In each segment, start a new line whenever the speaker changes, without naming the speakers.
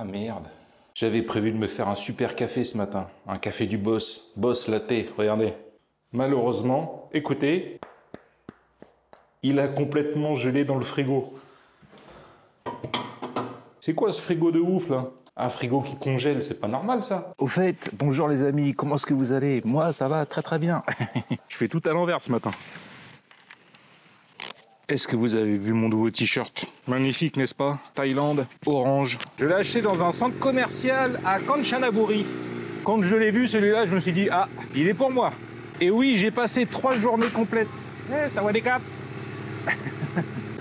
Ah merde. J'avais prévu de me faire un super café ce matin. Un café du boss. Boss latte, regardez. Malheureusement, écoutez, il a complètement gelé dans le frigo. C'est quoi ce frigo de ouf là? Un frigo qui congèle, c'est pas normal ça.
Au fait, bonjour les amis, comment est-ce que vous allez? Moi, ça va très très bien.
Je fais tout à l'envers ce matin. Est-ce que vous avez vu mon nouveau t-shirt? Magnifique, n'est-ce pas? Thaïlande, orange. Je l'ai acheté dans un centre commercial à Kanchanaburi. Quand je l'ai vu celui-là, je me suis dit, ah, il est pour moi. Et oui, j'ai passé 3 journées complètes. Ça va des caps.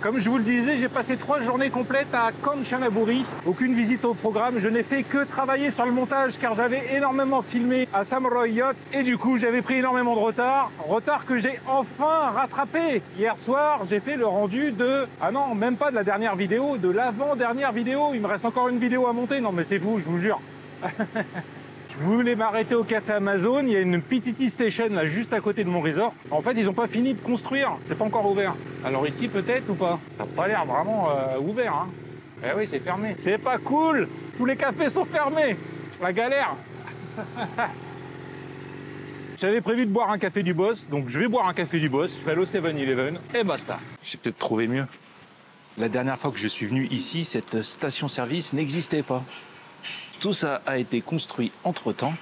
Comme je vous le disais, j'ai passé 3 journées complètes à Kanchanaburi. Aucune visite au programme, je n'ai fait que travailler sur le montage car j'avais énormément filmé à Samurai Yacht et du coup j'avais pris énormément de retard. Retard que j'ai enfin rattrapé. Hier soir, j'ai fait le rendu de... Ah non, même pas de la dernière vidéo, de l'avant-dernière vidéo. Il me reste encore une vidéo à monter. Non mais c'est fou, je vous jure. Je voulais m'arrêter au café Amazon, il y a une PTT Station là juste à côté de mon resort. En fait, ils n'ont pas fini de construire, c'est pas encore ouvert. Alors ici peut-être ou pas? Ça n'a pas l'air vraiment ouvert, hein. Eh oui, c'est fermé. C'est pas cool. Tous les cafés sont fermés. La galère. J'avais prévu de boire un café du boss, donc je vais boire un café du boss. Je vais aller au 7-Eleven et basta.
J'ai peut-être trouvé mieux. La dernière fois que je suis venu ici, cette station-service n'existait pas. Tout ça a été construit entre-temps.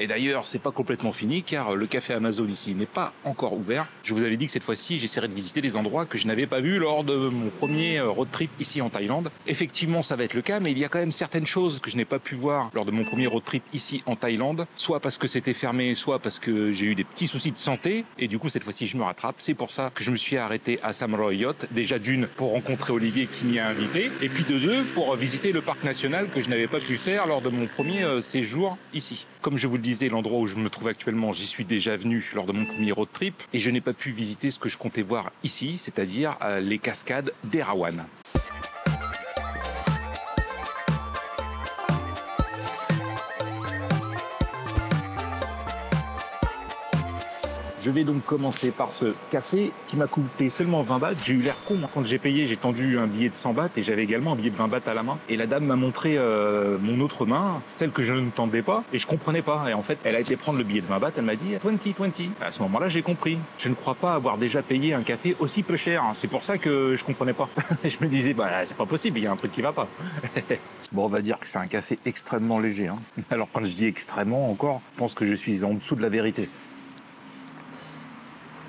Et d'ailleurs, c'est pas complètement fini car le café Amazon ici n'est pas encore ouvert. Je vous avais dit que cette fois-ci, j'essaierai de visiter des endroits que je n'avais pas vus lors de mon premier road trip ici en Thaïlande. Effectivement, ça va être le cas, mais il y a quand même certaines choses que je n'ai pas pu voir lors de mon premier road trip ici en Thaïlande, soit parce que c'était fermé, soit parce que j'ai eu des petits soucis de santé. Et du coup, cette fois-ci, je me rattrape. C'est pour ça que je me suis arrêté à Samurai Yacht. Déjà d'une, pour rencontrer Olivier qui m'y a invité, et puis de deux, pour visiter le parc national que je n'avais pas pu faire lors de mon premier séjour ici. Comme je vous le disais, l'endroit où je me trouve actuellement, j'y suis déjà venu lors de mon premier road trip et je n'ai pas pu visiter ce que je comptais voir ici, c'est-à-dire les cascades d'Erawan. Je vais donc commencer par ce café qui m'a coûté seulement 20 bahts. J'ai eu l'air con. Quand j'ai payé, j'ai tendu un billet de 100 bahts et j'avais également un billet de 20 bahts à la main. Et la dame m'a montré mon autre main, celle que je ne tendais pas, et je comprenais pas. Et en fait, elle a été prendre le billet de 20 bahts, elle m'a dit 20, 20. À ce moment-là, j'ai compris. Je ne crois pas avoir déjà payé un café aussi peu cher. C'est pour ça que je comprenais pas. Et je me disais, bah c'est pas possible, il y a un truc qui va pas. Bon, on va dire que c'est un café extrêmement léger, hein.
Alors quand je dis extrêmement encore, je pense que je suis en dessous de la vérité.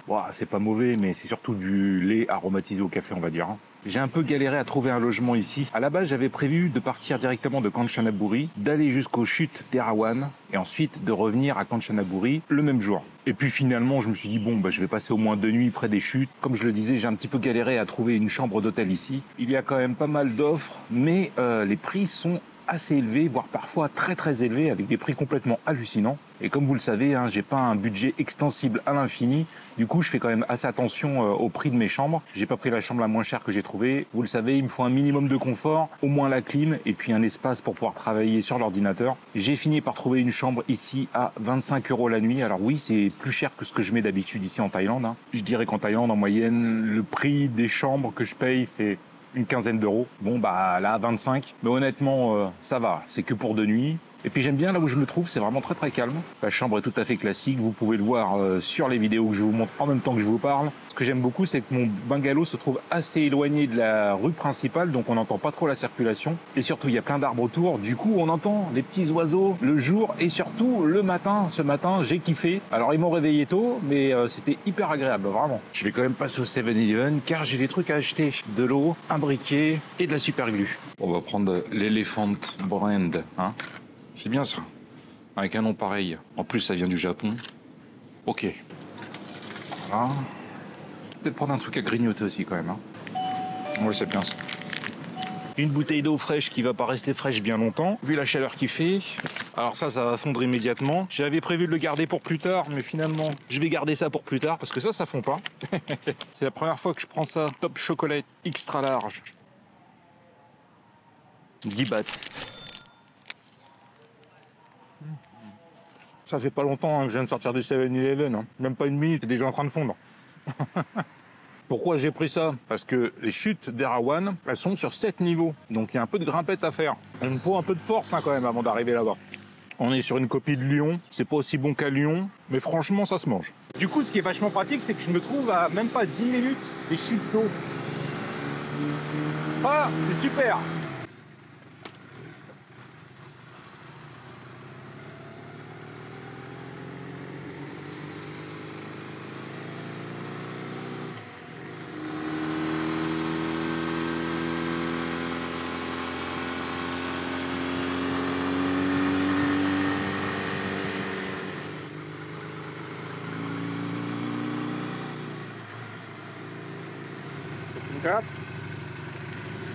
Ouah, c'est pas mauvais, mais c'est surtout du lait aromatisé au café, on va dire, hein. J'ai un peu galéré à trouver un logement ici. À la base, j'avais prévu de partir directement de Kanchanaburi, d'aller jusqu'aux chutes d'Erawan et ensuite de revenir à Kanchanaburi le même jour. Et puis finalement, je me suis dit, bon, bah, je vais passer au moins 2 nuits près des chutes. Comme je le disais, j'ai un petit peu galéré à trouver une chambre d'hôtel ici. Il y a quand même pas mal d'offres, mais les prix sont assez élevés, voire parfois très très élevés, avec des prix complètement hallucinants. Et comme vous le savez, hein, j'ai pas un budget extensible à l'infini. Du coup, je fais quand même assez attention au prix de mes chambres. J'ai pas pris la chambre la moins chère que j'ai trouvée. Vous le savez, il me faut un minimum de confort, au moins la clim, et puis un espace pour pouvoir travailler sur l'ordinateur. J'ai fini par trouver une chambre ici à 25 € la nuit. Alors oui, c'est plus cher que ce que je mets d'habitude ici en Thaïlande, hein. Je dirais qu'en Thaïlande, en moyenne, le prix des chambres que je paye, c'est une quinzaine d'euros. Bon, bah là, 25. Mais honnêtement, ça va. C'est que pour 2 nuits. Et puis j'aime bien là où je me trouve, c'est vraiment très très calme. La chambre est tout à fait classique, vous pouvez le voir sur les vidéos que je vous montre en même temps que je vous parle. Ce que j'aime beaucoup, c'est que mon bungalow se trouve assez éloigné de la rue principale, donc on n'entend pas trop la circulation. Et surtout, il y a plein d'arbres autour, du coup on entend les petits oiseaux le jour et surtout le matin. Ce matin, j'ai kiffé. Alors ils m'ont réveillé tôt, mais c'était hyper agréable, vraiment. Je vais quand même passer au 7-Eleven car j'ai des trucs à acheter. De l'eau, un briquet et de la super glue. On va prendre l'Elephant Brand, hein. C'est bien ça, avec un nom pareil. En plus, ça vient du Japon. Ok. Voilà. Peut-être prendre un truc à grignoter aussi quand même, hein. Ouais, c'est bien ça. Une bouteille d'eau fraîche qui va pas rester fraîche bien longtemps, vu la chaleur qu'il fait. Alors ça va fondre immédiatement. J'avais prévu de le garder pour plus tard, mais finalement, je vais garder ça pour plus tard, parce que ça fond pas. C'est la première fois que je prends ça. Top chocolat extra large. 10 bahts. Ça fait pas longtemps hein, que je viens de sortir du 7-Eleven, hein. Même pas une minute, c'est déjà en train de fondre.
Pourquoi j'ai pris ça? Parce que les chutes d'Erawan, elles sont sur 7 niveaux. Donc il y a un peu de grimpette à faire. Il me faut un peu de force hein, quand même avant d'arriver là-bas. On est sur une copie de Lyon. C'est pas aussi bon qu'à Lyon, mais franchement, ça se mange. Du coup, ce qui est vachement pratique, c'est que je me trouve à même pas 10 minutes des chutes d'eau. Ah, c'est super!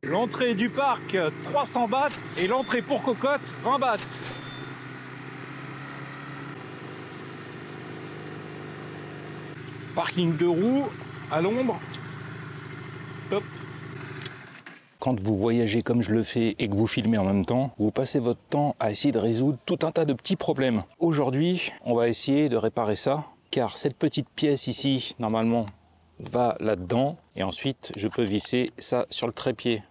L'entrée du parc 300 bahts et l'entrée pour cocotte 20 bahts. Parking de roues à l'ombre. Top. Quand vous voyagez comme je le fais et que vous filmez en même temps, vous passez votre temps à essayer de résoudre tout un tas de petits problèmes. Aujourd'hui, on va essayer de réparer ça, car cette petite pièce ici, normalement, va là-dedans. Et ensuite, je peux visser ça sur le trépied.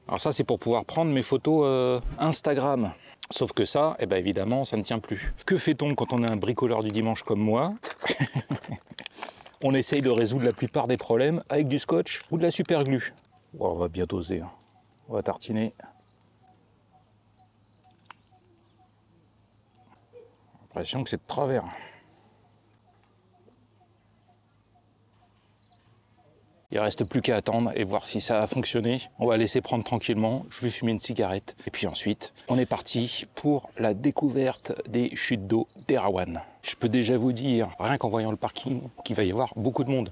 Alors ça, c'est pour pouvoir prendre mes photos Instagram. Sauf que ça, eh ben évidemment, ça ne tient plus. Que fait-on quand on est un bricoleur du dimanche comme moi? On essaye de résoudre la plupart des problèmes avec du scotch ou de la super glue. Oh, on va bien doser. Hein. On va tartiner. J'ai l'impression que c'est de travers. Il ne reste plus qu'à attendre et voir si ça a fonctionné. On va laisser prendre tranquillement. Je vais fumer une cigarette. Et puis ensuite, on est parti pour la découverte des chutes d'eau d'Erawan. Je peux déjà vous dire, rien qu'en voyant le parking, qu'il va y avoir beaucoup de monde.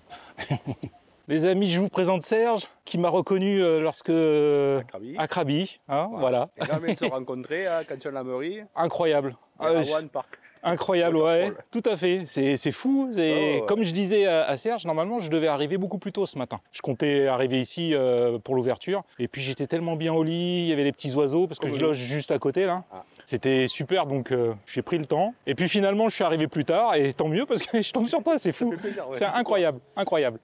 Les amis, je vous présente Serge, qui m'a reconnu lorsque... à Krabi. Hein, voilà.
Et là, on vient de se rencontrer à Kanchanaburi.
Incroyable.
Erawan Park.
Incroyable, ouais, tout à fait. C'est fou.
Ouais.
Comme je disais à Serge, normalement, je devais arriver beaucoup plus tôt ce matin. Je comptais arriver ici pour l'ouverture. Et puis, j'étais tellement bien au lit, il y avait les petits oiseaux, parce que je loge juste à côté, là. Ah. C'était super, donc j'ai pris le temps. Et puis, finalement, je suis arrivé plus tard, et tant mieux, parce que je tombe sur toi, c'est fou. Ouais. C'est incroyable, incroyable.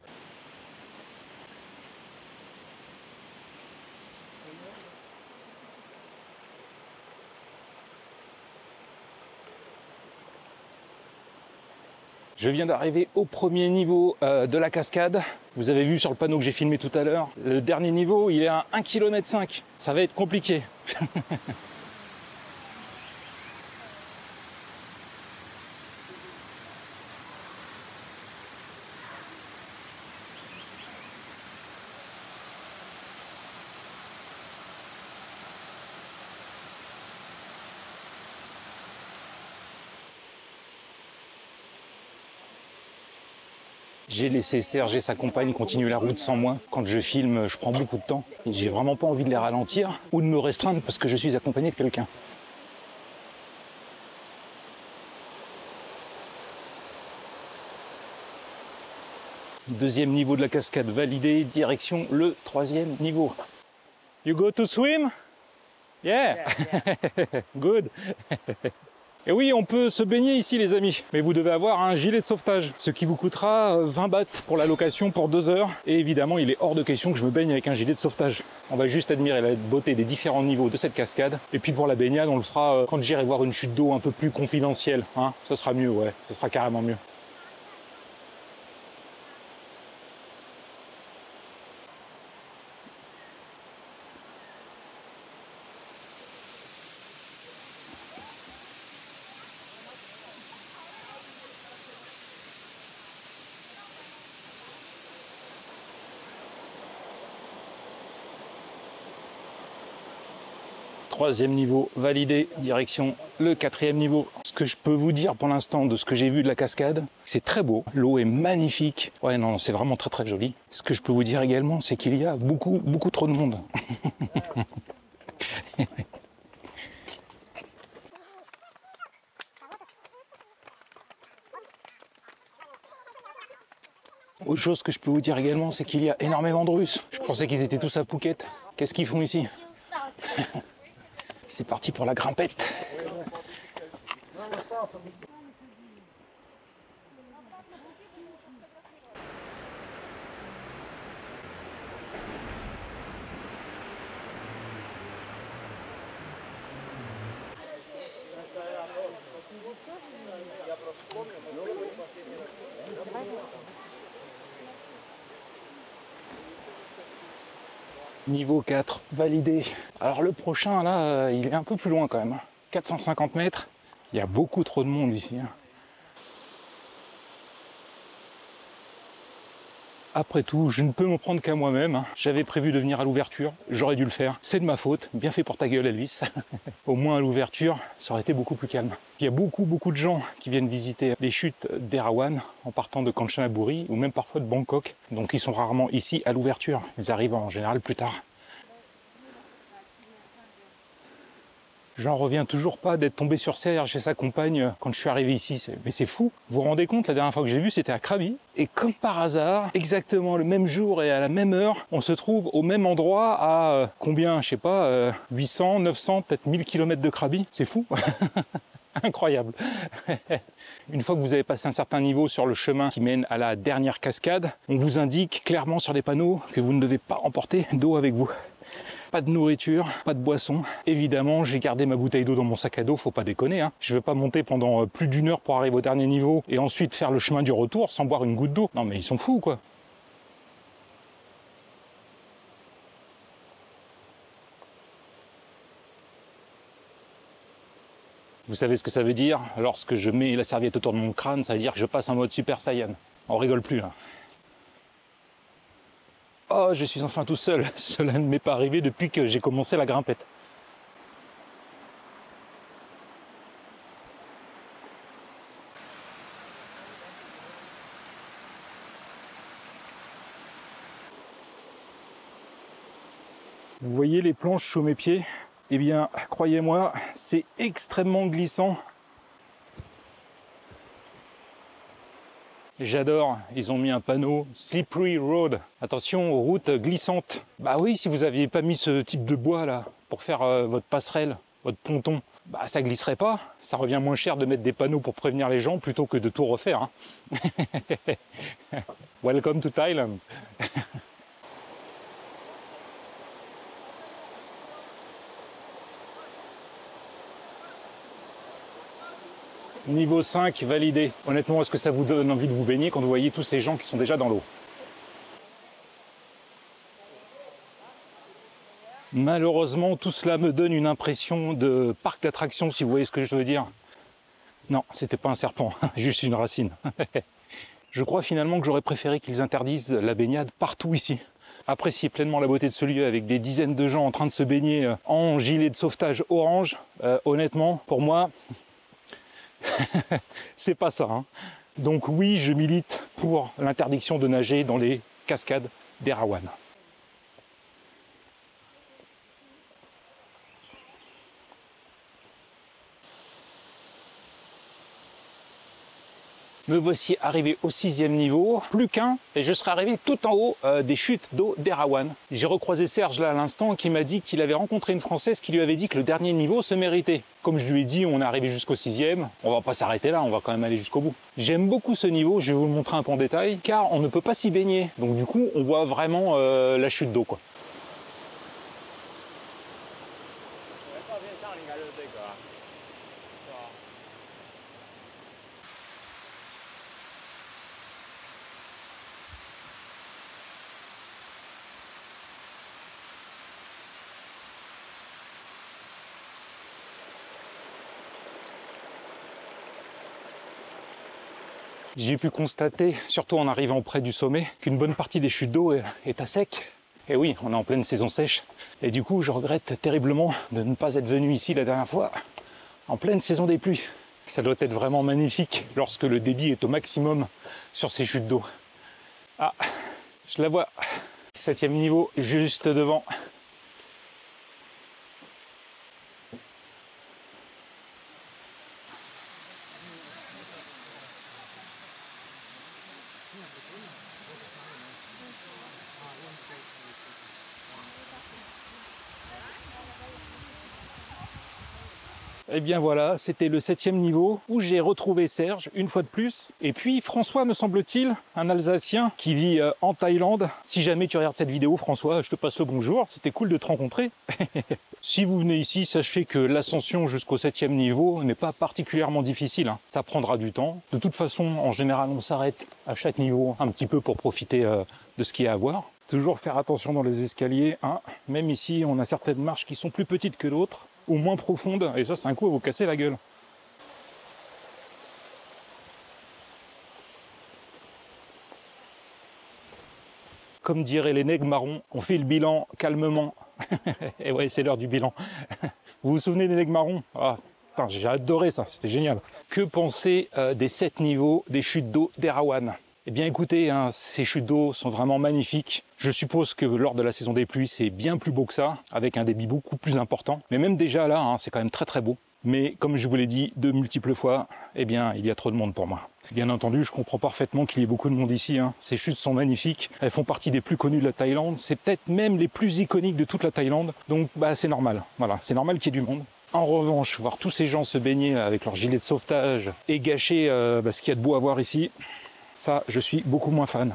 Je viens d'arriver au premier niveau de la cascade. Vous avez vu sur le panneau que j'ai filmé tout à l'heure. Le dernier niveau, il est à 1,5 km. Ça va être compliqué. J'ai laissé Serge et sa compagne continuer la route sans moi. Quand je filme, je prends beaucoup de temps. J'ai vraiment pas envie de les ralentir ou de me restreindre parce que je suis accompagné de quelqu'un. Deuxième niveau de la cascade validé, direction le 3e niveau. You go to swim? Yeah, good. Et oui, on peut se baigner ici les amis, mais vous devez avoir un gilet de sauvetage, ce qui vous coûtera 20 bahts pour la location pour 2 heures. Et évidemment, il est hors de question que je me baigne avec un gilet de sauvetage. On va juste admirer la beauté des différents niveaux de cette cascade. Et puis pour la baignade, on le fera quand j'irai voir une chute d'eau un peu plus confidentielle. Hein, ce sera mieux, ouais, ce sera carrément mieux. Troisième niveau validé, direction le 4e niveau. Ce que je peux vous dire pour l'instant de ce que j'ai vu de la cascade, c'est très beau. L'eau est magnifique. Ouais, non, c'est vraiment très très joli. Ce que je peux vous dire également, c'est qu'il y a beaucoup trop de monde. Autre chose que je peux vous dire également, c'est qu'il y a énormément de Russes. Je pensais qu'ils étaient tous à Phuket. Qu'est-ce qu'ils font ici? C'est parti pour la grimpette. Niveau 4, validé. Alors le prochain, là, il est un peu plus loin quand même. 450 mètres. Il y a beaucoup trop de monde ici. Après tout, je ne peux m'en prendre qu'à moi-même. J'avais prévu de venir à l'ouverture, j'aurais dû le faire. C'est de ma faute, bien fait pour ta gueule Elvis. Au moins à l'ouverture, ça aurait été beaucoup plus calme. Il y a beaucoup de gens qui viennent visiter les chutes d'Erawan en partant de Kanchanaburi ou même parfois de Bangkok. Donc ils sont rarement ici à l'ouverture, ils arrivent en général plus tard. J'en reviens toujours pas d'être tombé sur Serge et sa compagne quand je suis arrivé ici. Mais c'est fou. Vous vous rendez compte, la dernière fois que j'ai vu, c'était à Krabi. Et comme par hasard, exactement le même jour et à la même heure, on se trouve au même endroit à combien, je sais pas, 800, 900, peut-être 1000 km de Krabi. C'est fou. Incroyable. Une fois que vous avez passé un certain niveau sur le chemin qui mène à la dernière cascade, on vous indique clairement sur les panneaux que vous ne devez pas emporter d'eau avec vous. Pas de nourriture, pas de boisson. Évidemment, j'ai gardé ma bouteille d'eau dans mon sac à dos, faut pas déconner. Je vais pas monter pendant plus d'1 heure pour arriver au dernier niveau et ensuite faire le chemin du retour sans boire une goutte d'eau. Non mais ils sont fous quoi. Vous savez ce que ça veut dire? Lorsque je mets la serviette autour de mon crâne, ça veut dire que je passe en mode Super Saiyan. On rigole plus là. Oh, je suis enfin tout seul. Cela ne m'est pas arrivé depuis que j'ai commencé la grimpette. Vous voyez les planches sous mes pieds? Eh bien, croyez-moi, c'est extrêmement glissant. J'adore, ils ont mis un panneau Slippery Road. Attention aux routes glissantes. Bah oui, si vous n'aviez pas mis ce type de bois là pour faire votre passerelle, votre ponton, bah ça glisserait pas. Ça revient moins cher de mettre des panneaux pour prévenir les gens plutôt que de tout refaire. Welcome to Thailand. Niveau 5, validé. Honnêtement, est-ce que ça vous donne envie de vous baigner quand vous voyez tous ces gens qui sont déjà dans l'eau? Malheureusement, tout cela me donne une impression de parc d'attractions, si vous voyez ce que je veux dire. Non, c'était pas un serpent, juste une racine. Je crois finalement que j'aurais préféré qu'ils interdisent la baignade partout ici. Apprécier pleinement la beauté de ce lieu avec des dizaines de gens en train de se baigner en gilet de sauvetage orange. Honnêtement, pour moi... c'est pas ça. Donc oui, je milite pour l'interdiction de nager dans les cascades d'Erawan. Me voici arrivé au 6e niveau, plus qu'un, et je serai arrivé tout en haut des chutes d'eau d'Erawan. J'ai recroisé Serge là à l'instant qui m'a dit qu'il avait rencontré une Française qui lui avait dit que le dernier niveau se méritait. Comme je lui ai dit, on est arrivé jusqu'au 6e, on va pas s'arrêter là, on va quand même aller jusqu'au bout. J'aime beaucoup ce niveau, je vais vous le montrer un peu en détail, car on ne peut pas s'y baigner. Donc du coup, on voit vraiment la chute d'eau quoi. J'ai pu constater, surtout en arrivant près du sommet, qu'une bonne partie des chutes d'eau est à sec. Et oui, on est en pleine saison sèche. Et du coup, je regrette terriblement de ne pas être venu ici la dernière fois, en pleine saison des pluies. Ça doit être vraiment magnifique lorsque le débit est au maximum sur ces chutes d'eau. Ah, je la vois. 7e niveau, juste devant. Et bien voilà, c'était le 7e niveau où j'ai retrouvé Serge une fois de plus. Et puis François, me semble-t-il, un Alsacien qui vit en Thaïlande. Si jamais tu regardes cette vidéo, François, je te passe le bonjour, c'était cool de te rencontrer. Si vous venez ici, sachez que l'ascension jusqu'au 7e niveau n'est pas particulièrement difficile. Ça prendra du temps. De toute façon, en général, on s'arrête à chaque niveau un petit peu pour profiter de ce qu'il y a à voir. Toujours faire attention dans les escaliers, hein. Même ici, on a certaines marches qui sont plus petites que d'autres, ou moins profondes, et ça, c'est un coup à vous casser la gueule. Comme diraient les nègres marrons, on fait le bilan calmement. Et ouais, c'est l'heure du bilan. Vous vous souvenez des nègres marrons? Ah, j'ai adoré ça, c'était génial. Que penser des 7 niveaux des chutes d'eau d'Erawan? Eh bien écoutez, hein, ces chutes d'eau sont vraiment magnifiques. Je suppose que lors de la saison des pluies, c'est bien plus beau que ça, avec un débit beaucoup plus important. Mais même déjà là, hein, c'est quand même très très beau. Mais comme je vous l'ai dit de multiples fois, eh bien il y a trop de monde pour moi. Bien entendu, je comprends parfaitement qu'il y ait beaucoup de monde ici, hein. Ces chutes sont magnifiques, elles font partie des plus connues de la Thaïlande, c'est peut-être même les plus iconiques de toute la Thaïlande, donc bah, c'est normal, voilà, c'est normal qu'il y ait du monde. En revanche, voir tous ces gens se baigner avec leur gilet de sauvetage et gâcher ce qu'il y a de beau à voir ici, ça, je suis beaucoup moins fan.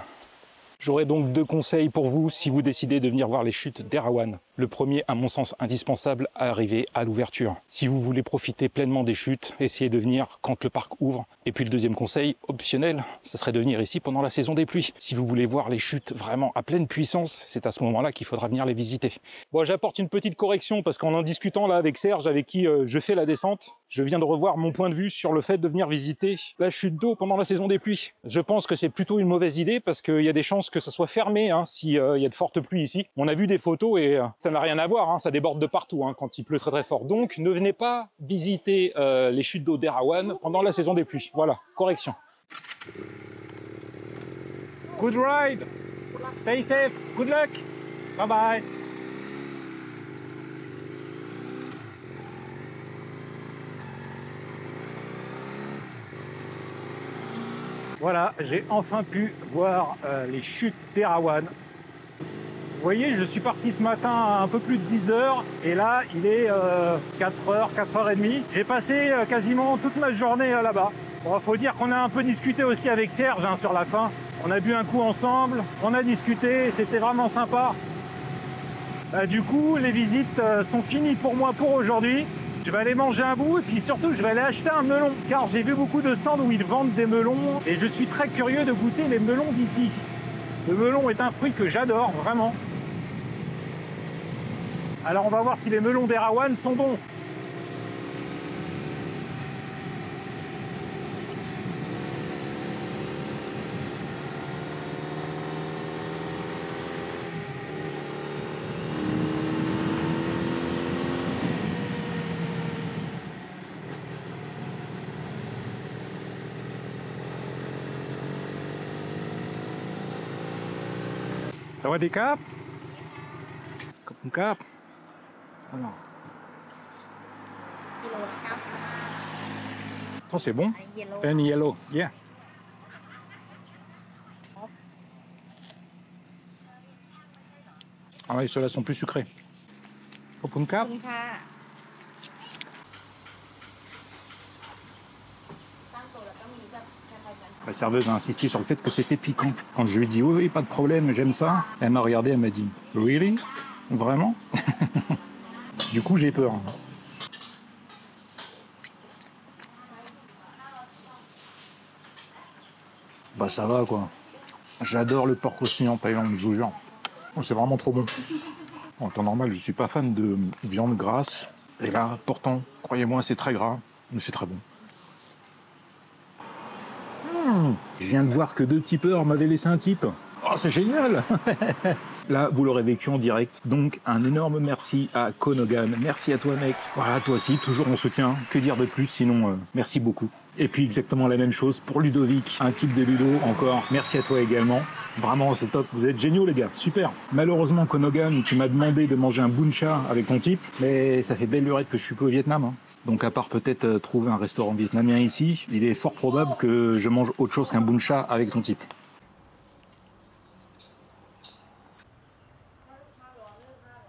J'aurai donc 2 conseils pour vous si vous décidez de venir voir les chutes d'Erawan. Le premier, à mon sens, indispensable à arriver à l'ouverture. Si vous voulez profiter pleinement des chutes, essayez de venir quand le parc ouvre. Et puis le deuxième conseil, optionnel, ce serait de venir ici pendant la saison des pluies. Si vous voulez voir les chutes vraiment à pleine puissance, c'est à ce moment-là qu'il faudra venir les visiter. Bon, j'apporte une petite correction parce qu'en discutant là avec Serge, avec qui je fais la descente, je viens de revoir mon point de vue sur le fait de venir visiter la chute d'eau pendant la saison des pluies. Je pense que c'est plutôt une mauvaise idée parce qu'il y a des chances que ça soit fermé hein, s'il y a de fortes pluies ici. On a vu des photos et ça n'a rien à voir, hein, ça déborde de partout hein, quand il pleut très très fort. Donc ne venez pas visiter les chutes d'eau d'Erawan pendant la saison des pluies. Voilà, correction. Good ride. Stay safe. Good luck. Bye bye. Voilà, j'ai enfin pu voir les chutes d'Erawan. Vous voyez, je suis parti ce matin à un peu plus de 10 h et là, il est 4h, 4h30. J'ai passé quasiment toute ma journée là-bas. Bon, faut dire qu'on a un peu discuté aussi avec Serge hein, sur la fin. On a bu un coup ensemble, on a discuté, c'était vraiment sympa. Du coup, les visites sont finies pour moi pour aujourd'hui. Je vais aller manger un bout et puis surtout, je vais aller acheter un melon. Car j'ai vu beaucoup de stands où ils vendent des melons et je suis très curieux de goûter les melons d'ici. Le melon est un fruit que j'adore, vraiment. Alors on va voir si les melons d'Erawan sont bons. Ça va des caps? Comme cap. Alors. Oh, c'est bon. And yellow, yeah. Ah oui, ceux-là sont plus sucrés. Comme cap. La serveuse a insisté sur le fait que c'était piquant. Quand je lui ai dit oui, pas de problème, j'aime ça, elle m'a regardé, elle m'a dit really? Vraiment? Du coup, j'ai peur. Bah ça va quoi. J'adore le porc aussi en Thaïlande, je vous jure. C'est vraiment trop bon. En temps normal, je suis pas fan de viande grasse. Et là, pourtant, croyez-moi, c'est très gras, mais c'est très bon. Je viens de voir que 2 tipeurs m'avaient laissé un tip. Oh, c'est génial. Là, vous l'aurez vécu en direct. Donc, un énorme merci à Konogan. Merci à toi, mec. Voilà, toi aussi, toujours en soutien. Que dire de plus, sinon, merci beaucoup. Et puis, exactement la même chose pour Ludovic, un type de Ludo, encore. Merci à toi également. Vraiment, c'est top. Vous êtes géniaux, les gars. Super. Malheureusement, Konogan, tu m'as demandé de manger un buncha avec ton type. Mais ça fait belle lurette que je suis pas au Vietnam. Hein. Donc à part peut-être trouver un restaurant vietnamien ici, il est fort probable que je mange autre chose qu'un buncha avec ton type.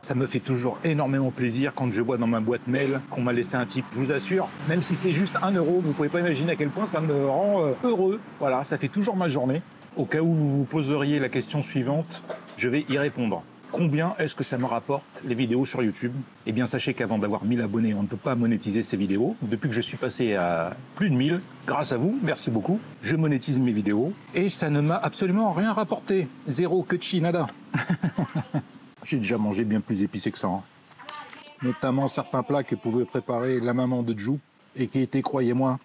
Ça me fait toujours énormément plaisir quand je vois dans ma boîte mail qu'on m'a laissé un tip. Je vous assure, même si c'est juste 1 €, vous pouvez pas imaginer à quel point ça me rend heureux. Voilà, ça fait toujours ma journée. Au cas où vous vous poseriez la question suivante, je vais y répondre.
combien est-ce que ça me rapporte les vidéos sur YouTube? Eh bien, sachez qu'avant d'avoir 1000 abonnés, on ne peut pas monétiser ces vidéos. Depuis que je suis passé à plus de 1000, grâce à vous, merci beaucoup, je monétise mes vidéos et ça ne m'a absolument rien rapporté. Zéro, que chi, nada. J'ai déjà mangé bien plus épicé que ça. Hein. Notamment certains plats que pouvait préparer la maman de Jou et qui étaient, croyez-moi,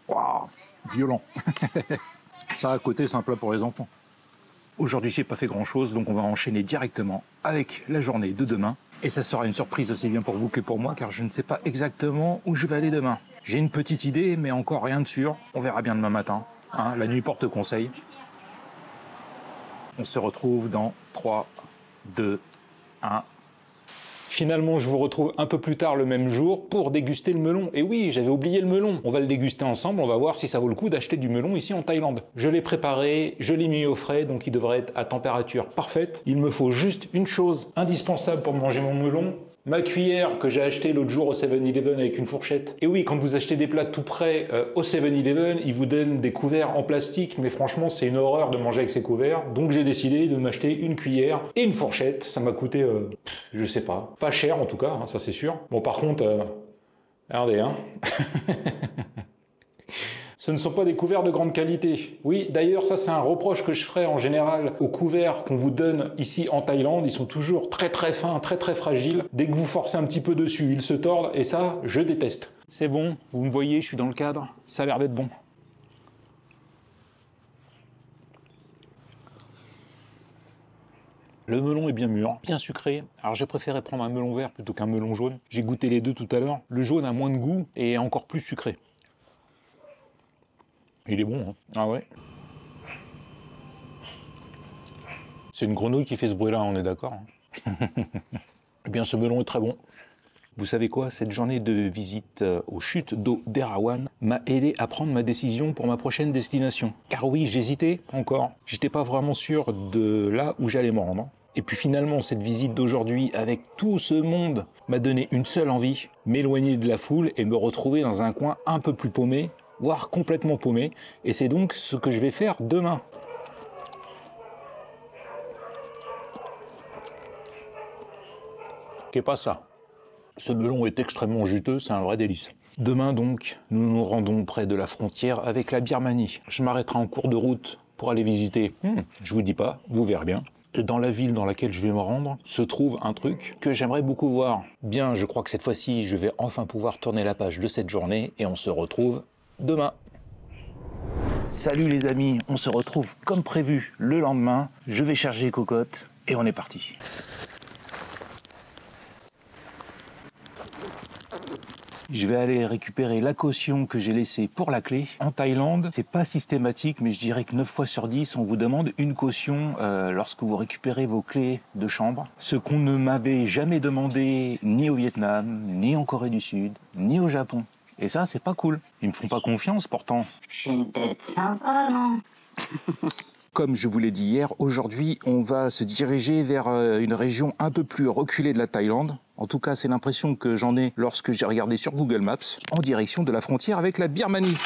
waouh, violents. Ça, à côté, c'est un plat pour les enfants. Aujourd'hui, j'ai pas fait grand-chose, donc on va enchaîner directement avec la journée de demain. Et ça sera une surprise aussi bien pour vous que pour moi, car je ne sais pas exactement où je vais aller demain. J'ai une petite idée, mais encore rien de sûr. On verra bien demain matin. Hein, la nuit porte conseil. On se retrouve dans 3, 2, 1...
Finalement, je vous retrouve un peu plus tard le même jour pour déguster le melon. Et oui, j'avais oublié le melon. On va le déguster ensemble, on va voir si ça vaut le coup d'acheter du melon ici en Thaïlande. Je l'ai préparé, je l'ai mis au frais, donc il devrait être à température parfaite. Il me faut juste une chose indispensable pour manger mon melon. Ma cuillère que j'ai achetée l'autre jour au 7-Eleven avec une fourchette. Et oui, quand vous achetez des plats tout près au 7-Eleven, ils vous donnent des couverts en plastique, mais franchement, c'est une horreur de manger avec ces couverts. Donc j'ai décidé de m'acheter une cuillère et une fourchette. Ça m'a coûté, je sais pas cher en tout cas, hein, ça c'est sûr. Bon, par contre, regardez, hein. Ce ne sont pas des couverts de grande qualité. Oui, d'ailleurs, ça c'est un reproche que je ferai en général aux couverts qu'on vous donne ici en Thaïlande. Ils sont toujours très fins, très fragiles. Dès que vous forcez un petit peu dessus, ils se tordent et ça, je déteste. C'est bon, vous me voyez, je suis dans le cadre. Ça a l'air d'être bon. Le melon est bien mûr, bien sucré. Alors j'ai préféré prendre un melon vert plutôt qu'un melon jaune. J'ai goûté les deux tout à l'heure. Le jaune a moins de goût et est encore plus sucré. Il est bon, hein. Ah ouais. C'est une grenouille qui fait ce bruit-là, on est d'accord, hein. Eh bien, ce melon est très bon. Vous savez quoi? Cette journée de visite aux chutes d'eau d'Erawan m'a aidé à prendre ma décision pour ma prochaine destination. Car oui, j'hésitais encore. J'étais pas vraiment sûr de là où j'allais me rendre. Et puis finalement, cette visite d'aujourd'hui avec tout ce monde m'a donné une seule envie, m'éloigner de la foule et me retrouver dans un coin un peu plus paumé, voire complètement paumé, et c'est donc ce que je vais faire demain. Qu'est pas ça? Ce melon est extrêmement juteux, c'est un vrai délice. Demain donc, nous nous rendons près de la frontière avec la Birmanie. Je m'arrêterai en cours de route pour aller visiter, je vous dis pas, vous verrez bien. Dans la ville dans laquelle je vais me rendre, se trouve un truc que j'aimerais beaucoup voir. Bien, je crois que cette fois-ci, je vais enfin pouvoir tourner la page de cette journée et on se retrouve demain. Salut les amis, on se retrouve comme prévu le lendemain. Je vais charger les cocottes et on est parti. Je vais aller récupérer la caution que j'ai laissée pour la clé. En Thaïlande, c'est pas systématique, mais je dirais que 9 fois sur 10, on vous demande une caution lorsque vous récupérez vos clés de chambre. Ce qu'on ne m'avait jamais demandé ni au Vietnam, ni en Corée du Sud, ni au Japon. Et ça, c'est pas cool. Ils me font pas confiance pourtant.
Je suis peut-être sympa, non?
Comme je vous l'ai dit hier, aujourd'hui, on va se diriger vers une région un peu plus reculée de la Thaïlande. En tout cas, c'est l'impression que j'en ai lorsque j'ai regardé sur Google Maps, en direction de la frontière avec la Birmanie.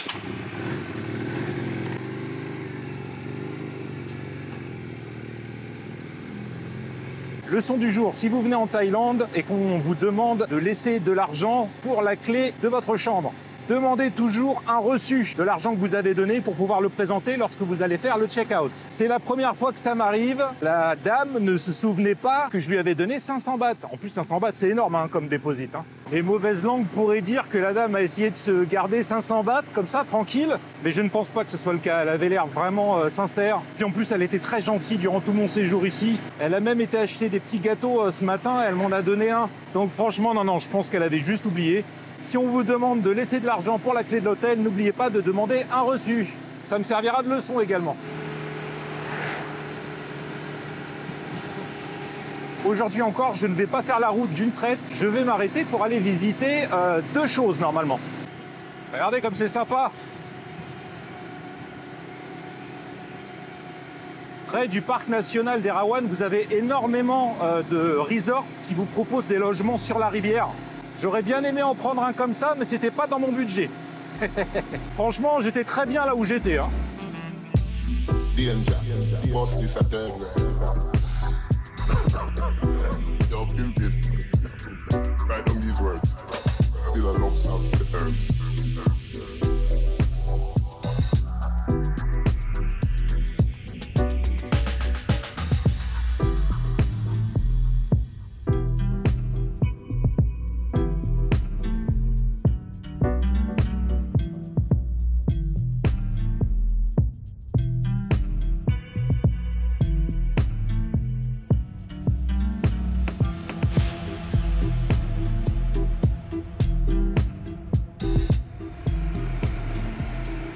Leçon du jour, si vous venez en Thaïlande et qu'on vous demande de laisser de l'argent pour la clé de votre chambre, demandez toujours un reçu de l'argent que vous avez donné pour pouvoir le présenter lorsque vous allez faire le check-out. C'est la première fois que ça m'arrive. La dame ne se souvenait pas que je lui avais donné 500 bahts. En plus, 500 bahts, c'est énorme hein, comme dépôt. Hein. Les mauvaises langues pourraient dire que la dame a essayé de se garder 500 bahts comme ça, tranquille. Mais je ne pense pas que ce soit le cas. Elle avait l'air vraiment sincère. Puis en plus, elle était très gentille durant tout mon séjour ici. Elle a même été acheter des petits gâteaux ce matin. Elle m'en a donné un. Donc franchement, non, je pense qu'elle avait juste oublié. Si on vous demande de laisser de l'argent pour la clé de l'hôtel, n'oubliez pas de demander un reçu. Ça me servira de leçon également. Aujourd'hui encore, je ne vais pas faire la route d'une traite. Je vais m'arrêter pour aller visiter deux choses normalement. Regardez comme c'est sympa. Près du parc national d'Erawan, vous avez énormément de resorts qui vous proposent des logements sur la rivière. J'aurais bien aimé en prendre un comme ça, mais c'était pas dans mon budget. Franchement, j'étais très bien là où j'étais. Hein.
Yo, Pimpin, write down these words. Feel a love song for the herbs.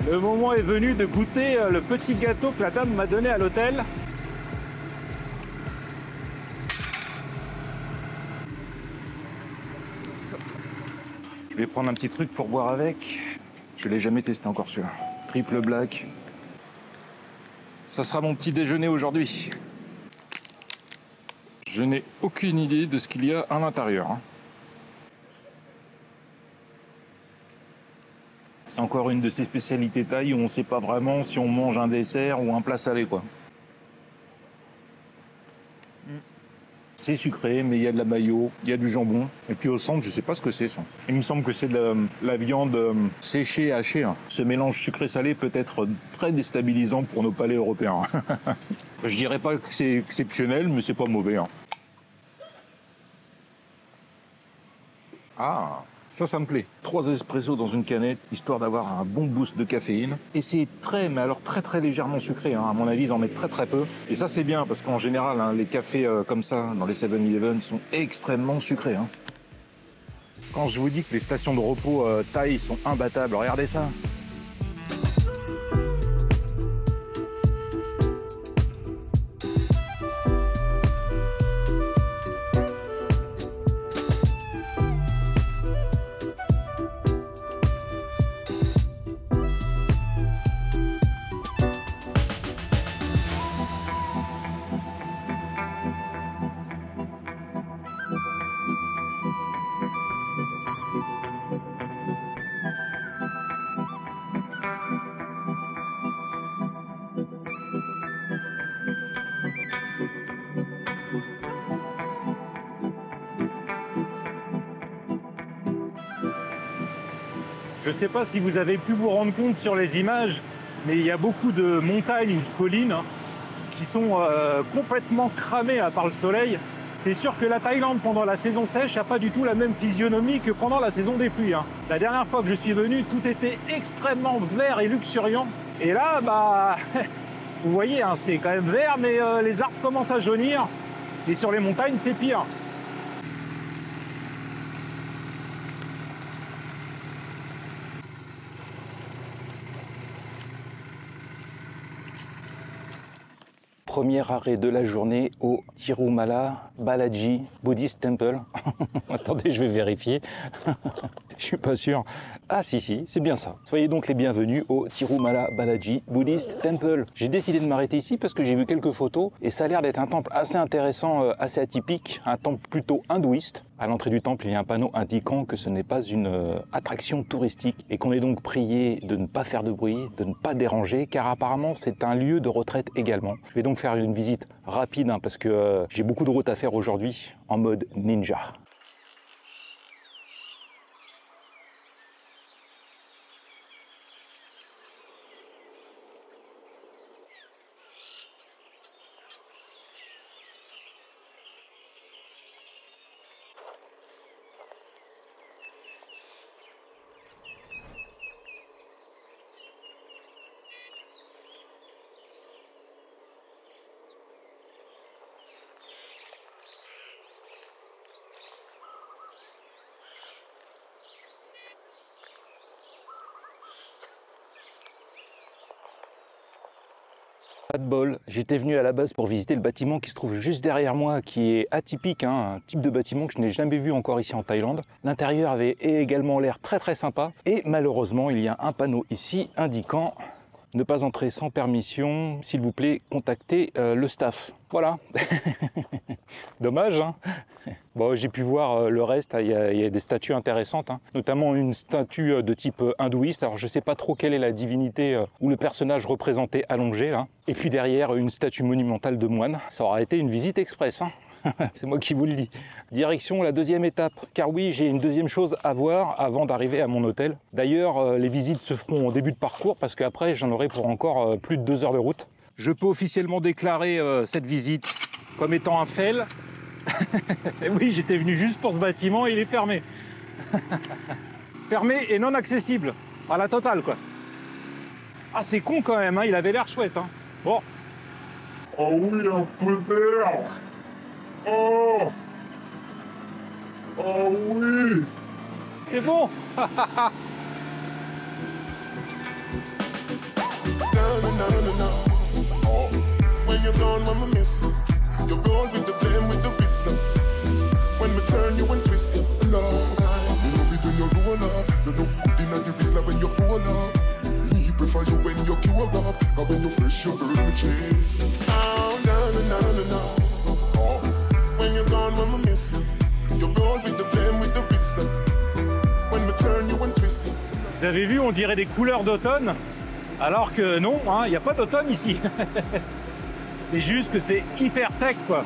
Le moment est venu de goûter le petit gâteau que la dame m'a donné à l'hôtel.
Je vais prendre un petit truc pour boire avec. Je l'ai jamais testé encore celui-là. Triple black. Ça sera mon petit déjeuner aujourd'hui. Je n'ai aucune idée de ce qu'il y a à l'intérieur. C'est encore une de ces spécialités thaï où on ne sait pas vraiment si on mange un dessert ou un plat salé, quoi. C'est sucré, mais il y a de la mayo, il y a du jambon. Et puis au centre, je ne sais pas ce que c'est, ça. Il me semble que c'est de la viande séchée, hachée. Ce mélange sucré-salé peut être très déstabilisant pour nos palais européens. Je dirais pas que c'est exceptionnel, mais c'est pas mauvais. Ah, ça me plaît. 3 espressos dans une canette, histoire d'avoir un bon boost de caféine. Et c'est très, mais alors très légèrement sucré. À mon avis, ils en mettent très peu. Et ça, c'est bien, parce qu'en général, les cafés comme ça, dans les 7-Eleven, sont extrêmement sucrés. Quand je vous dis que les stations de repos thaï sont imbattables, regardez ça.
Je ne sais pas si vous avez pu vous rendre compte sur les images, mais il y a beaucoup de montagnes ou de collines qui sont complètement cramées par le soleil. C'est sûr que la Thaïlande, pendant la saison sèche, n'a pas du tout la même physionomie que pendant la saison des pluies. La dernière fois que je suis venu, tout était extrêmement vert et luxuriant. Et là, vous voyez, c'est quand même vert, mais les arbres commencent à jaunir. Et sur les montagnes, c'est pire.
Premier arrêt de la journée au Tirumala Balaji Buddhist Temple. Attendez, je vais vérifier. Je suis pas sûr. Ah si, c'est bien ça. Soyez donc les bienvenus au Tirumala Balaji Buddhist Temple. J'ai décidé de m'arrêter ici parce que j'ai vu quelques photos et ça a l'air d'être un temple assez intéressant, assez atypique, un temple plutôt hindouiste. À l'entrée du temple, il y a un panneau indiquant que ce n'est pas une attraction touristique et qu'on est donc prié de ne pas faire de bruit, de ne pas déranger, car apparemment c'est un lieu de retraite également. Je vais donc faire une visite rapide parce que j'ai beaucoup de route à faire aujourd'hui en mode ninja. Pas de bol, j'étais venu à la base pour visiter le bâtiment qui se trouve juste derrière moi, qui est atypique, un type de bâtiment que je n'ai jamais vu encore ici en Thaïlande. L'intérieur avait également l'air très sympa et malheureusement il y a un panneau ici indiquant Ne pas entrer sans permission, s'il vous plaît, contactez le staff. Voilà. Dommage, hein. Bon, j'ai pu voir le reste, il y a des statues intéressantes, hein. Notamment une statue de type hindouiste. Alors je sais pas trop quelle est la divinité ou le personnage représenté allongé là. Et puis derrière une statue monumentale de moine. Ça aura été une visite express, hein. C'est moi qui vous le dis. Direction la deuxième étape, car oui, j'ai une deuxième chose à voir avant d'arriver à mon hôtel. D'ailleurs, les visites se feront au début de parcours, parce qu'après, j'en aurai pour encore plus de 2 heures de route. Je peux officiellement déclarer cette visite comme étant un fail. Et oui, j'étais venu juste pour ce bâtiment, il est fermé. Fermé et non accessible, à la totale, quoi. Ah, c'est con quand même, hein, il avait l'air chouette, hein. Bon.
Oh oui, un peu d'air. Oh. Oh oui.
C'est bon.
Na, na, na, na, na. Oh. When you're gone, when we miss you. You roll with the blame, with the wisdom. When we turn you and twist you. No. You love it when you roll up. You look good in the wisdom when you fall up. Me prefer you when you cure up. But when you fresh, you burn the chest. Oh, na, na, na, na, na. Oh. When you're gone, when we miss you. You roll with the blame, with the wisdom. When we turn you and twist you.
Vous avez vu, on dirait des couleurs d'automne, alors que non, hein, il n'y a pas d'automne ici. C'est juste que c'est hyper sec, quoi.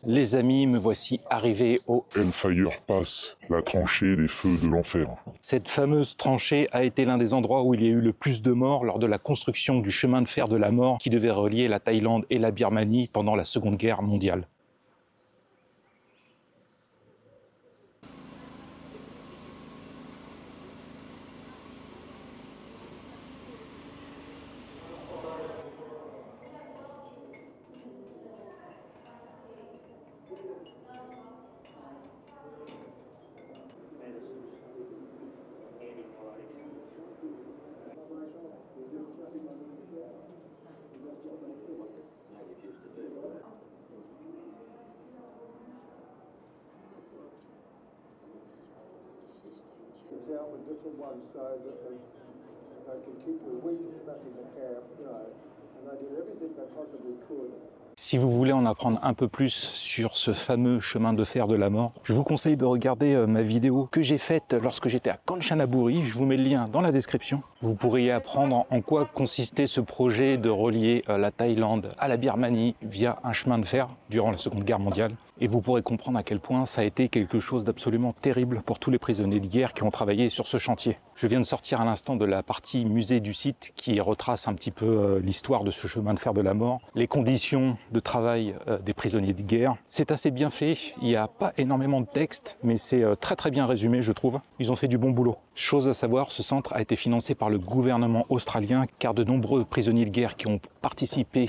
Les amis, me voici arrivé au
Hellfire Pass, la tranchée des feux de l'enfer.
Cette fameuse tranchée a été l'un des endroits où il y a eu le plus de morts lors de la construction du chemin de fer de la mort qui devait relier la Thaïlande et la Birmanie pendant la Seconde Guerre mondiale.
Down with just on one side, and I could keep the wings back in the cab, you know, and I did everything I possibly could.
Si vous voulez en apprendre un peu plus sur ce fameux chemin de fer de la mort, je vous conseille de regarder ma vidéo que j'ai faite lorsque j'étais à Kanchanaburi. Je vous mets le lien dans la description. Vous pourrez y apprendre en quoi consistait ce projet de relier la Thaïlande à la Birmanie via un chemin de fer durant la Seconde Guerre mondiale. Et vous pourrez comprendre à quel point ça a été quelque chose d'absolument terrible pour tous les prisonniers de guerre qui ont travaillé sur ce chantier. Je viens de sortir à l'instant de la partie musée du site qui retrace un petit peu l'histoire de ce chemin de fer de la mort, les conditions de travail des prisonniers de guerre. C'est assez bien fait, il n'y a pas énormément de texte, mais c'est très très bien résumé je trouve. Ils ont fait du bon boulot. Chose à savoir, ce centre a été financé par le gouvernement australien car de nombreux prisonniers de guerre qui ont participé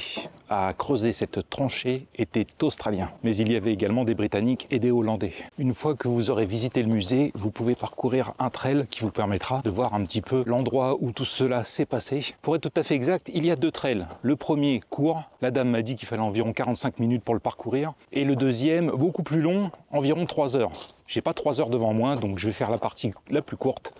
à creuser cette tranchée étaient australiens. Mais il y avait également des Britanniques et des Hollandais. Une fois que vous aurez visité le musée, vous pouvez parcourir un trail qui vous permettra de voir un petit peu l'endroit où tout cela s'est passé. Pour être tout à fait exact, il y a 2 trails. Le premier court, la dame m'a dit qu'il fallait environ 45 minutes pour le parcourir. Et le deuxième, beaucoup plus long, environ 3 heures. J'ai pas 3 heures devant moi, donc je vais faire la partie la plus courte.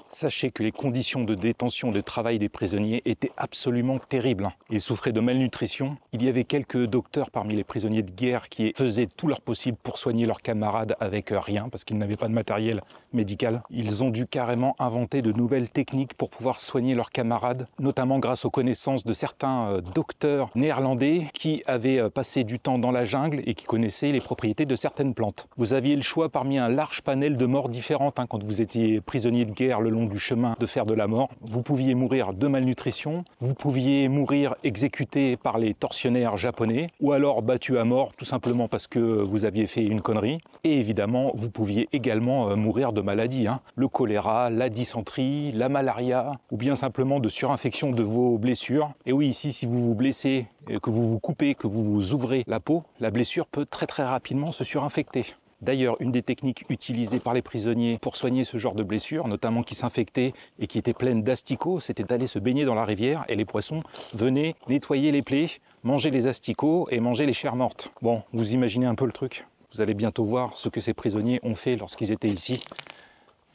Sachez que les conditions de détention et de travail des prisonniers étaient absolument terribles. Ils souffraient de malnutrition. Il y avait quelques docteurs parmi les prisonniers de guerre qui faisaient tout leur possible pour soigner leurs camarades avec rien, parce qu'ils n'avaient pas de matériel médical. Ils ont dû carrément inventer de nouvelles techniques pour pouvoir soigner leurs camarades, notamment grâce aux connaissances de certains docteurs néerlandais qui avaient passé du temps dans la jungle et qui connaissaient les propriétés de certaines plantes. Vous aviez le choix parmi un large panel de morts différentes quand vous étiez prisonnier de guerre le long long du chemin de fer de la mort. Vous pouviez mourir de malnutrition, vous pouviez mourir exécuté par les tortionnaires japonais, ou alors battu à mort tout simplement parce que vous aviez fait une connerie. Et évidemment, vous pouviez également mourir de maladies, hein. Le choléra, la dysenterie, la malaria, ou bien simplement de surinfection de vos blessures. Et oui, ici, si vous vous blessez, que vous vous coupez, que vous vous ouvrez la peau, la blessure peut très rapidement se surinfecter. D'ailleurs, une des techniques utilisées par les prisonniers pour soigner ce genre de blessures, notamment qui s'infectaient et qui étaient pleines d'asticots, c'était d'aller se baigner dans la rivière et les poissons venaient nettoyer les plaies, manger les asticots et manger les chairs mortes. Bon, vous imaginez un peu le truc? Vous allez bientôt voir ce que ces prisonniers ont fait lorsqu'ils étaient ici.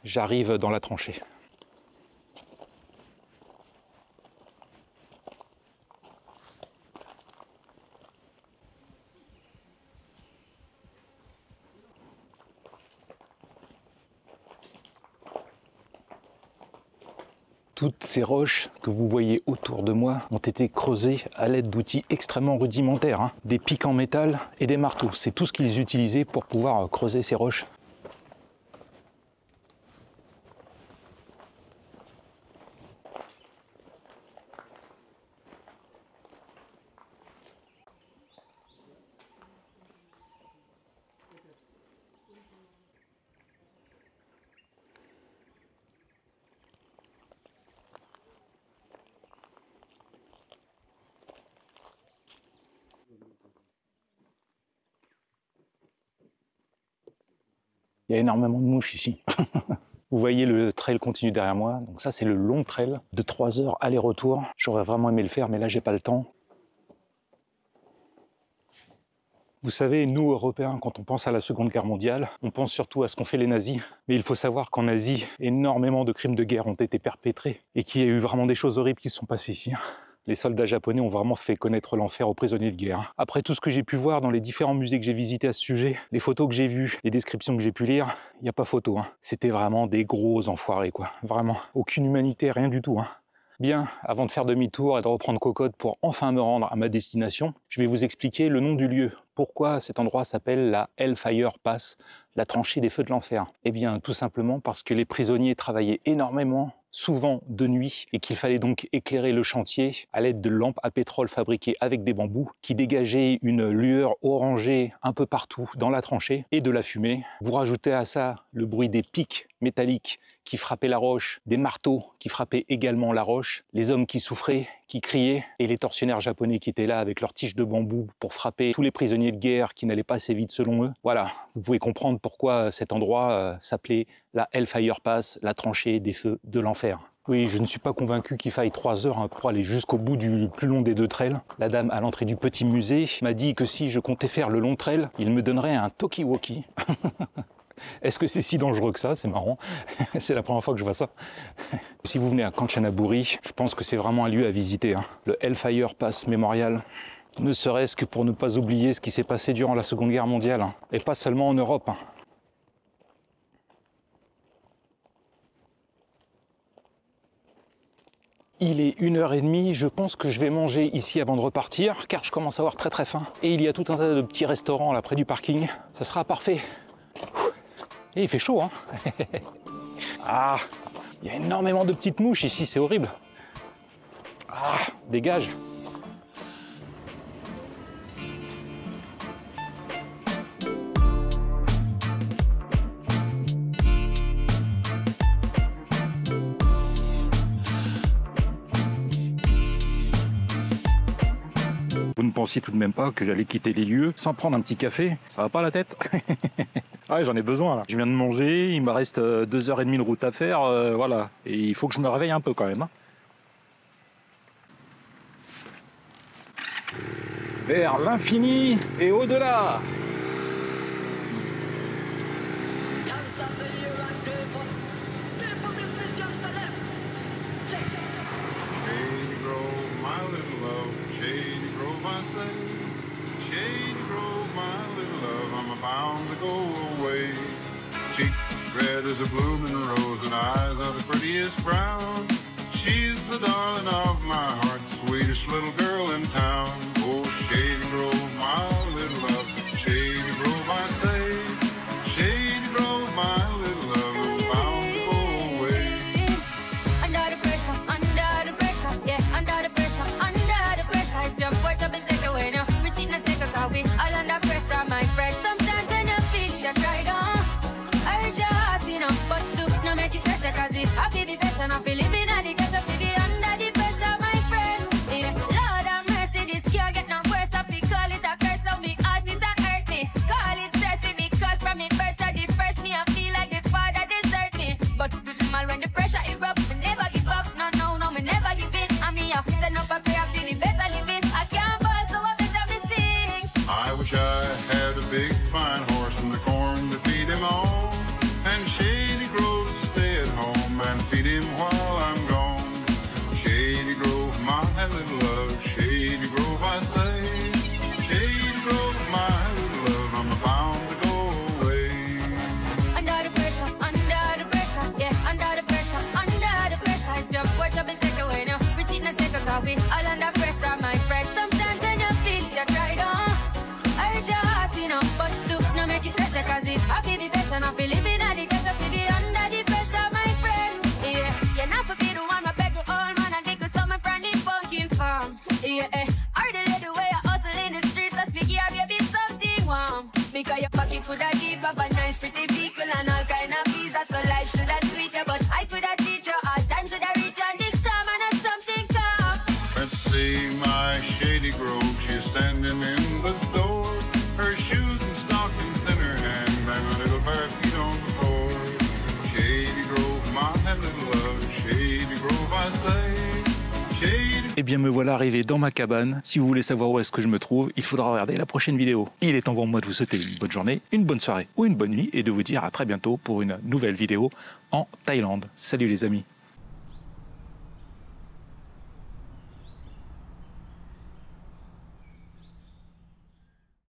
J'arrive dans la tranchée. Toutes ces roches que vous voyez autour de moi ont été creusées à l'aide d'outils extrêmement rudimentaires, hein. Des pics en métal et des marteaux. C'est tout ce qu'ils utilisaient pour pouvoir creuser ces roches. Il y a énormément de mouches ici. Vous voyez le trail continue derrière moi. Donc ça, c'est le long trail de 3 heures aller-retour. J'aurais vraiment aimé le faire, mais là, j'ai pas le temps. Vous savez, nous, Européens, quand on pense à la Seconde Guerre mondiale, on pense surtout à ce qu'ont fait les nazis. Mais il faut savoir qu'en Asie, énormément de crimes de guerre ont été perpétrés et qu'il y a eu vraiment des choses horribles qui se sont passées ici. Les soldats japonais ont vraiment fait connaître l'enfer aux prisonniers de guerre. Après tout ce que j'ai pu voir dans les différents musées que j'ai visités à ce sujet, les photos que j'ai vues, les descriptions que j'ai pu lire, il n'y a pas photo, hein. C'était vraiment des gros enfoirés, quoi. Vraiment. Aucune humanité, rien du tout, hein. Bien, avant de faire demi-tour et de reprendre cocotte pour enfin me rendre à ma destination, je vais vous expliquer le nom du lieu. Pourquoi cet endroit s'appelle la Hellfire Pass, la tranchée des feux de l'enfer? Eh bien, tout simplement parce que les prisonniers travaillaient énormément, souvent de nuit, et qu'il fallait donc éclairer le chantier à l'aide de lampes à pétrole fabriquées avec des bambous qui dégageaient une lueur orangée un peu partout dans la tranchée et de la fumée. Vous rajoutez à ça le bruit des pics métalliques qui frappaient la roche, des marteaux qui frappaient également la roche, les hommes qui souffraient, qui criaient, et les tortionnaires japonais qui étaient là avec leurs tiges de bambou pour frapper tous les prisonniers de guerre qui n'allaient pas assez vite selon eux. Voilà, vous pouvez comprendre pourquoi cet endroit s'appelait la Hellfire Pass, la tranchée des feux de l'enfer. Oui, je ne suis pas convaincu qu'il faille 3 heures pour aller jusqu'au bout du plus long des 2 trails. La dame à l'entrée du petit musée m'a dit que si je comptais faire le long trail, il me donnerait un talkie-walkie. Est-ce que c'est si dangereux que ça? C'est marrant. C'est la première fois que je vois ça. Si vous venez à Kanchanaburi, je pense que c'est vraiment un lieu à visiter, hein. Le Hellfire Pass Memorial. Ne serait-ce que pour ne pas oublier ce qui s'est passé durant la Seconde Guerre mondiale, hein. Et pas seulement en Europe, hein. Il est 1h30, je pense que je vais manger ici avant de repartir, car je commence à avoir très faim. Et il y a tout un tas de petits restaurants là près du parking. Ça sera parfait. Et il fait chaud, hein. Ah, il y a énormément de petites mouches ici, c'est horrible. Ah, dégage. Vous ne pensiez tout de même pas que j'allais quitter les lieux sans prendre un petit café? Ça va pas la tête? Ah ouais, j'en ai besoin là. Je viens de manger, il me reste 2h30 de route à faire, voilà. Et il faut que je me réveille un peu quand même, hein. Vers l'infini et au-delà.
Bound to go away. Cheeks red as a blooming rose and eyes of the prettiest brown. She's the darling of my heart, sweetest little girl in town. Oh, Shady Grove, my little love, Shady Grove, I say. Shady Grove, my little love, I'm bound to go away.
All under pressure, my friend. Sometimes when you feel you cry down, hurt your heart, you know. But do not make it stress, cause if I feel it better, not be living at the ghetto, to be under the pressure, my friend. Yeah, you're not for be the one, I beg you all, man, and take you something from the pumpkin farm. Yeah, or the little way I hustle in the streets, so speak here, baby, something warm. Because your pocket could have give up a nice pretty vehicle and all kind of visa, so life should have sweet you, but I could have teach you, all time should have reach, and this time I know something come.
Let's see my Shady Grove, she's standing in the door. Her shoes and stockings in her hand, and a little bare feet on the floor. Shady Grove, my little love, Shady Grove, I say.
Eh bien me voilà arrivé dans ma cabane. Si vous voulez savoir où est-ce que je me trouve, il faudra regarder la prochaine vidéo. Il est temps pour moi de vous souhaiter une bonne journée, une bonne soirée ou une bonne nuit et de vous dire à très bientôt pour une nouvelle vidéo en Thaïlande. Salut les amis.